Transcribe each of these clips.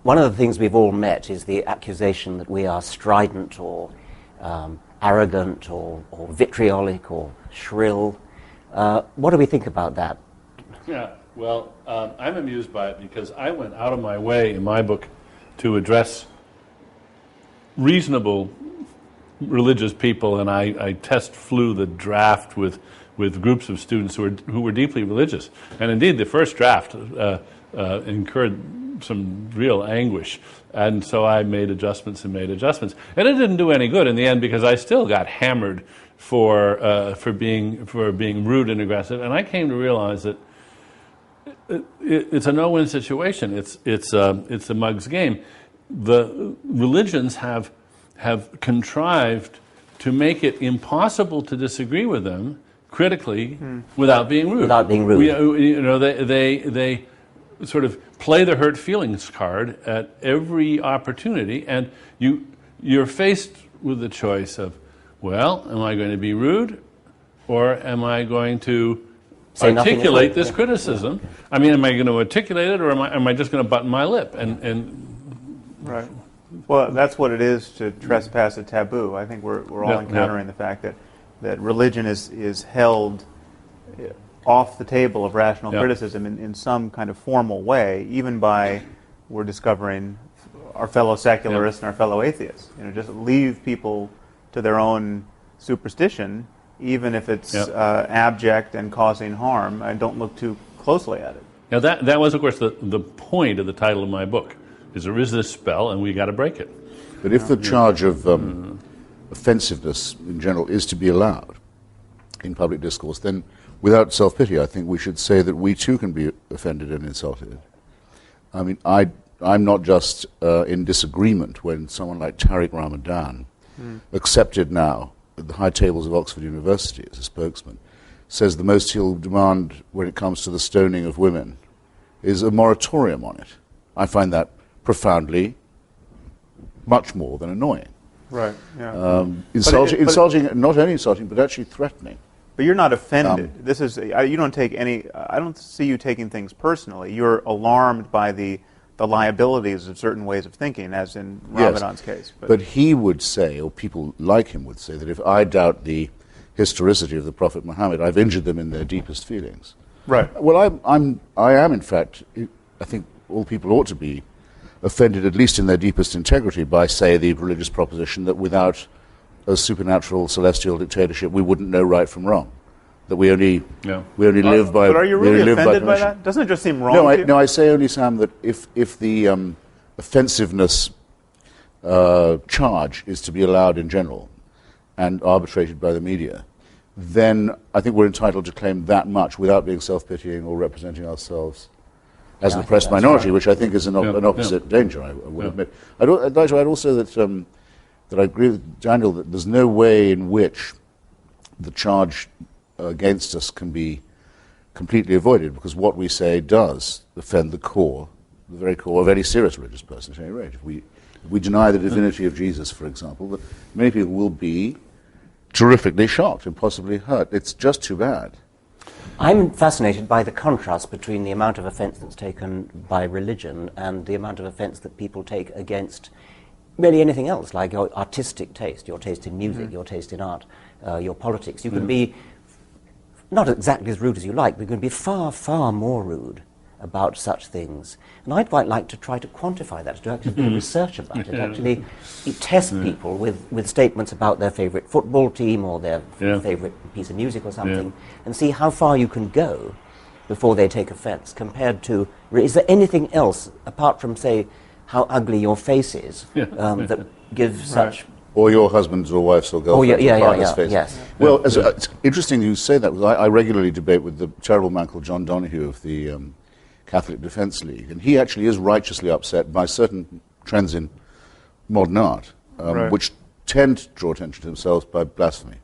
one of the things we've all met is the accusation that we are strident or arrogant or vitriolic or shrill. What do we think about that? Yeah, well, I'm amused by it because I went out of my way in my book to address reasonable religious people, and I flew the draft with groups of students who were deeply religious. And indeed, the first draft incurred some real anguish. And so I made adjustments. And it didn't do any good in the end because I still got hammered for being rude and aggressive. And I came to realize that it's a no-win situation. It's a mug's game. The religions have contrived to make it impossible to disagree with them critically without being rude. Without being rude. They sort of play the hurt feelings card at every opportunity, and you're faced with the choice of, well, am I going to be rude, or am I going to articulate this criticism? I mean, am I going to articulate it, or am I just going to button my lip? Right. Well, that's what it is to trespass a taboo. I think we're all encountering the fact that religion is held off the table of rational criticism in some kind of formal way, even by, we're discovering, our fellow secularists and our fellow atheists. Just leave people to their own superstition, even if it's abject and causing harm, and don't look too closely at it. Now that was, of course, the point of the title of my book, is there is this spell and we got to break it. But if the charge of offensiveness in general is to be allowed in public discourse, then without self-pity, I think we should say that we too can be offended and insulted. I mean, I'm not just in disagreement when someone like Tariq Ramadan, accepted now at the high tables of Oxford University as a spokesman, says the most he'll demand when it comes to the stoning of women is a moratorium on it. I find that profoundly much more than annoying. Right, yeah. Insulting, not only insulting, but actually threatening. But you're not offended. This is you don't take any. I don't see you taking things personally. You're alarmed by the liabilities of certain ways of thinking, as in Ramadan's case. But he would say, or people like him would say, that if I doubt the historicity of the Prophet Muhammad, I've injured them in their deepest feelings. Right. Well, I am in fact. I think all people ought to be offended, at least in their deepest integrity, by, say, the religious proposition that without a supernatural celestial dictatorship, we wouldn't know right from wrong. That we only live by. But are you really offended by that? Doesn't it just seem wrong? No, I say only, Sam, that if the offensiveness charge is to be allowed in general and arbitrated by the media, then I think we're entitled to claim that much without being self-pitying or representing ourselves as an oppressed minority, which I think is an opposite danger, I will admit. I'd like to add also that I agree with Daniel that there's no way in which the charge against us can be completely avoided, because what we say does offend the very core of any serious religious person at any rate. If we deny the divinity of Jesus, for example, many people will be terrifically shocked and possibly hurt. It's just too bad. I'm fascinated by the contrast between the amount of offence that's taken by religion and the amount of offence that people take against really anything else, like your artistic taste, your taste in music, your taste in art, your politics. You can be not exactly as rude as you like, but you can be far, far more rude about such things. And I'd quite like to try to quantify that, to actually do research about it, actually test people with statements about their favourite football team or their favourite piece of music or something, and see how far you can go before they take offence, compared to, is there anything else, apart from, say, how ugly your face is, that gives such... Or your husband's or wife's or girlfriend's or partner's face. Yes. Well, it's interesting you say that, because I regularly debate with the terrible man called John Donoghue of the Catholic Defence League, and he actually is righteously upset by certain trends in modern art, which tend to draw attention to themselves by blasphemy.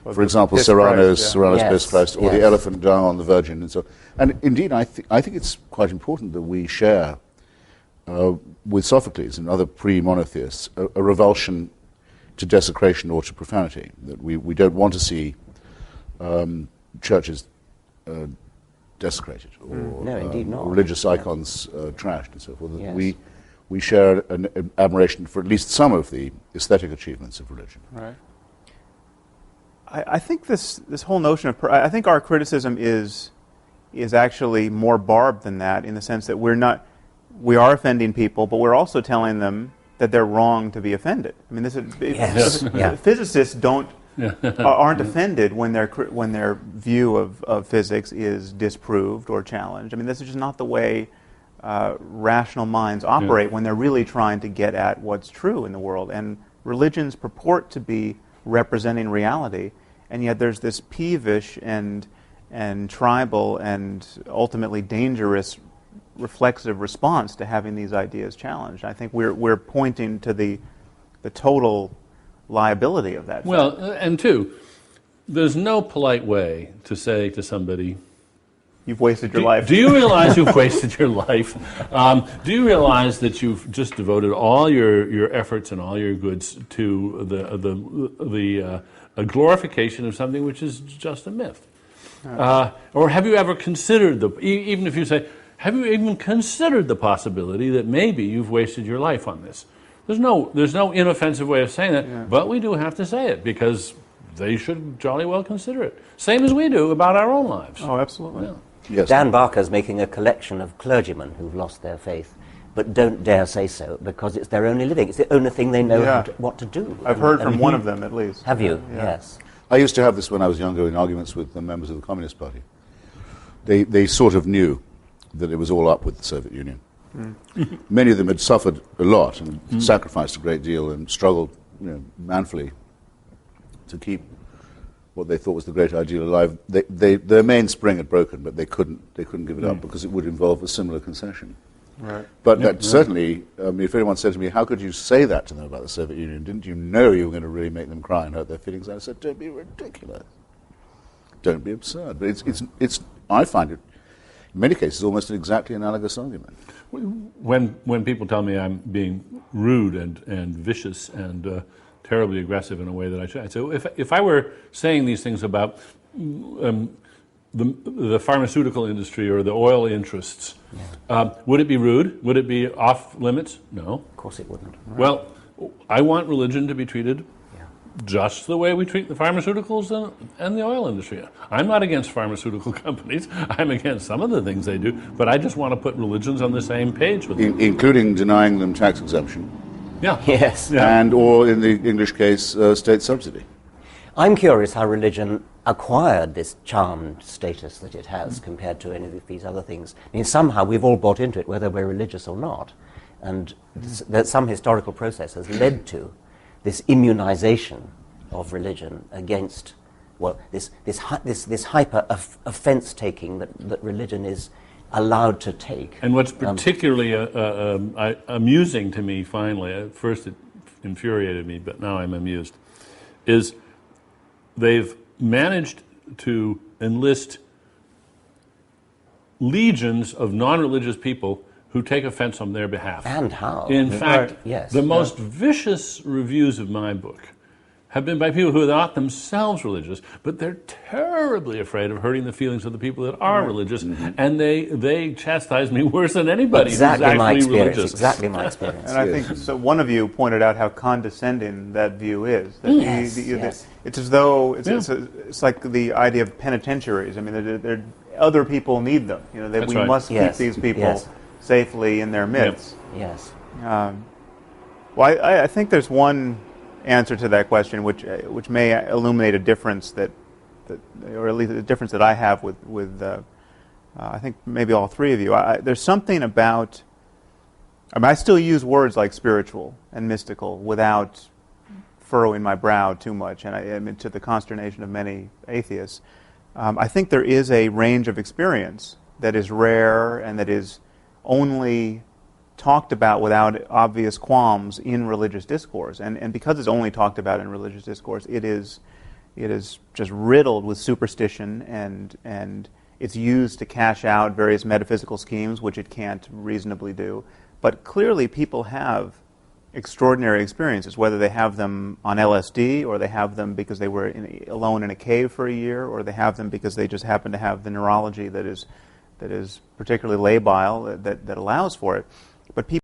Well, for example, Serrano's Piss Christ, or the elephant dung on the Virgin, and so on. And indeed, I think it's quite important that we share with Sophocles and other pre-monotheists a revulsion to desecration or to profanity, that we don't want to see churches desecrated or no, indeed not. religious icons trashed and so forth. We we share an admiration for at least some of the aesthetic achievements of religion. Right. I think this whole notion of I think our criticism is actually more barbed than that, in the sense that we are offending people, but we're also telling them that they're wrong to be offended. I mean, physicists aren't offended when their view of physics is disproved or challenged. I mean, this is just not the way rational minds operate when they're really trying to get at what's true in the world. And religions purport to be representing reality, and yet there's this peevish and tribal and ultimately dangerous reflexive response to having these ideas challenged. I think we're pointing to the total liability of that. Well, and two, there's no polite way to say to somebody, you've wasted your life. Do you realize you've wasted your life? Do you realize that you've just devoted all your efforts and all your goods to a glorification of something which is just a myth? Or have you ever considered even if you say, have you even considered the possibility that maybe you've wasted your life on this? There's no inoffensive way of saying that, but we do have to say it because they should jolly well consider it. Same as we do about our own lives. Oh, absolutely. Yeah. Yes. Dan Barker's making a collection of clergymen who've lost their faith, but don't dare say so because it's their only living. It's the only thing they know what to do. I've heard from one of them, at least. Have you? Yeah. Yes. I used to have this when I was younger in arguments with the members of the Communist Party. They sort of knew that it was all up with the Soviet Union. Many of them had suffered a lot and sacrificed a great deal and struggled manfully to keep what they thought was the great ideal alive. Their mainspring had broken, but they couldn't give it up because it would involve a similar concession. Right. But that certainly, if anyone said to me, how could you say that to them about the Soviet Union? Didn't you know you were going to really make them cry and hurt their feelings? I said, don't be ridiculous. Don't be absurd. But it's I find it, in many cases, almost an exactly analogous argument. When people tell me I'm being rude and vicious and terribly aggressive in a way that I should, I say, if I were saying these things about the pharmaceutical industry or the oil interests, would it be rude? Would it be off limits? No. Of course it wouldn't. Right. Well, I want religion to be treated just the way we treat the pharmaceuticals and the oil industry. I'm not against pharmaceutical companies. I'm against some of the things they do, but I just want to put religions on the same page with them. Including denying them tax exemption. Yeah. Yes. Yeah. And, or in the English case, state subsidy. I'm curious how religion acquired this charmed status that it has compared to any of these other things. I mean, somehow we've all bought into it, whether we're religious or not. And that some historical process has led to this immunization of religion against, well, this hyper offense taking that religion is allowed to take. And what's particularly amusing to me, finally, at first it infuriated me, but now I'm amused, is they've managed to enlist legions of non-religious people who take offense on their behalf. And how? In fact, yes. the most vicious reviews of my book have been by people who are not themselves religious, but they're terribly afraid of hurting the feelings of the people that are religious, and they chastise me worse than anybody Exactly who's my actually experience. religious. Exactly my experience. And I think so. One of you pointed out how condescending that view is. That Yes. It's as though it's like the idea of penitentiaries. I mean, other people need them. We right. must keep these people safely in their midst. Yes. Well, I think there's one answer to that question, which may illuminate a difference or at least a difference that I have with I think maybe all three of you. There's something about. I still use words like spiritual and mystical without furrowing my brow too much, and I mean, to the consternation of many atheists. I think there is a range of experience that is rare and that is only talked about without obvious qualms in religious discourse. And because it's only talked about in religious discourse, it is just riddled with superstition, and it's used to cash out various metaphysical schemes which it can't reasonably do. But clearly people have extraordinary experiences, whether they have them on LSD, or they have them because they were alone in a cave for a year, or they have them because they just happen to have the neurology that is particularly labile that allows for it. But people